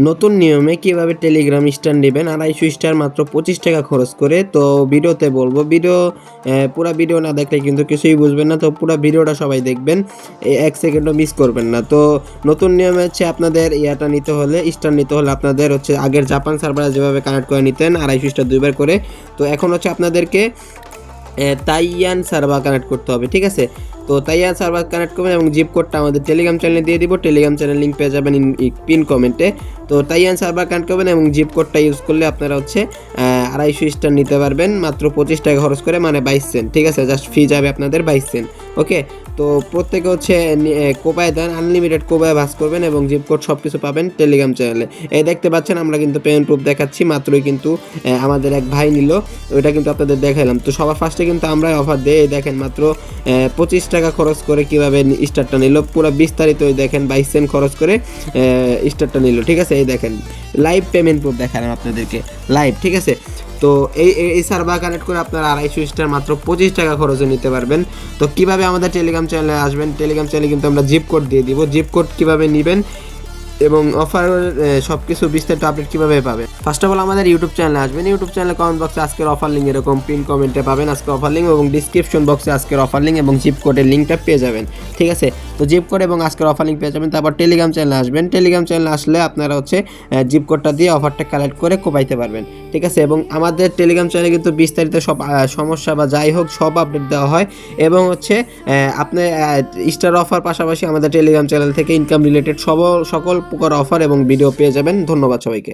নতুন নিয়মে কিভাবে টেলিগ্রাম স্টার নেবেন 250 স্টার মাত্র 25 টাকা খরচ করে। তো ভিডিওতে বলবো, পুরা ভিডিও না দেখলে কিন্তু কিছুই বুঝবেন না। তো পুরা ভিডিওটা সবাই দেখবেন, 1 সেকেন্ডও মিস করবেন না। তো নতুন নিয়মে হচ্ছে আপনাদের ইয়াটা নিতে হলে, স্টার নিতে হলে আপনাদের হচ্ছে আগের জাপান সার্ভারে যেভাবে কানেক্ট করে নিতেন 250 স্টার 2 বার করে, তো এখন হচ্ছে আপনাদেরকে তাইয়ান সার্ভার কানেক্ট করতে হবে, ঠিক আছে। তো তাইয়ান সার্ভার কানেক্ট করবেন এবং জিপ কোডটা আমাদের টেলিগ্রাম চ্যানেলে দিয়ে দিব। টেলিগ্রাম চ্যানেল লিঙ্ক পেয়ে যাবেন পিন কমেন্টে। তো তাইয়ান সার্ভার কানেক্ট করবেন এবং জিপ কোডটা ইউজ করলে আপনারা হচ্ছে 250 স্টার নিতে পারবেন মাত্র 25 টাকা খরচ করে, মানে 22 সেন্ট, ঠিক আছে। জাস্ট ফি যাবে আপনাদের 22 সেন্ট, ওকে। তো প্রত্যেকে হচ্ছে কোপায় দেন, আনলিমিটেড কোপায় ভাস করবেন এবং জিপ কোড সব কিছু পাবেন টেলিগ্রাম চ্যানেলে। এই দেখতে পাচ্ছেন আমরা কিন্তু পেমেন্ট প্রুফ দেখাচ্ছি, মাত্রই কিন্তু আমাদের এক ভাই নিল, ওইটা কিন্তু আপনাদের দেখাইলাম। তো সবার ফার্স্টে কিন্তু আমরা অফার দিই, দেখেন মাত্র 25 টাকা খরচ করে কিভাবে স্টারটা নিল, পুরো বিস্তারিত দেখেন 22 সেন্ট খরচ করে স্টারটা নিল, ঠিক আছে। এই দেখেন লাইভ পেমেন্ট প্রুফ দেখালাম আপনাদেরকে, লাইভ, ঠিক আছে। তো এই সার্ভার কানেক্ট করে আপনারা 250 স্টার মাত্র 25 টাকা খরচে নিতে পারবেন। তো কিভাবে আমাদের টেলিগ্রাম চ্যানেলে আসবেন, টেলিগ্রাম চ্যানেলে কিন্তু আমরা জিপ কোড দিয়ে দিব। জিপ কোড কীভাবে নেবেন এবং অফার সব কিছু বিস্তারিত আপডেট কীভাবে পাবেন, ফার্স্ট অফ অল আমাদের ইউটিউব চ্যানেলে আসবেন। ইউটিউব চ্যানেলে কমেন্ট বক্সে আজকের অফার লিঙ্ক এরকম পিন কমেন্টে পাবেন আজকের অফার লিঙ্ক, এবং ডিসক্রিপশন বক্সে আজকের অফার লিঙ্ক এবং জিপ কোডের লিঙ্কটা পেয়ে যাবেন, ঠিক আছে। তো জিপ কোড এবং আজকের অফার লিঙ্ক পেয়ে যাবেন। তারপর টেলিগ্রাম চ্যানেলে আসবেন। টেলিগ্রাম চ্যানেলে আসলে আপনারা হচ্ছে জিপ কোডটা দিয়ে অফারটা কালেক্ট করে কোপাইতে পারবেন, ঠিক আছে। এবং আমাদের টেলিগ্রাম চ্যানেলে কিন্তু বিস্তারিত সব সমস্যা বা যাই হোক সব আপডেট দেওয়া হয়, এবং হচ্ছে আপনি স্টার অফার পাশাপাশি আমাদের টেলিগ্রাম চ্যানেল থেকে ইনকাম রিলেটেড সকল প্রকার অফার এবং ভিডিও পেয়ে যাবেন। ধন্যবাদ সবাইকে।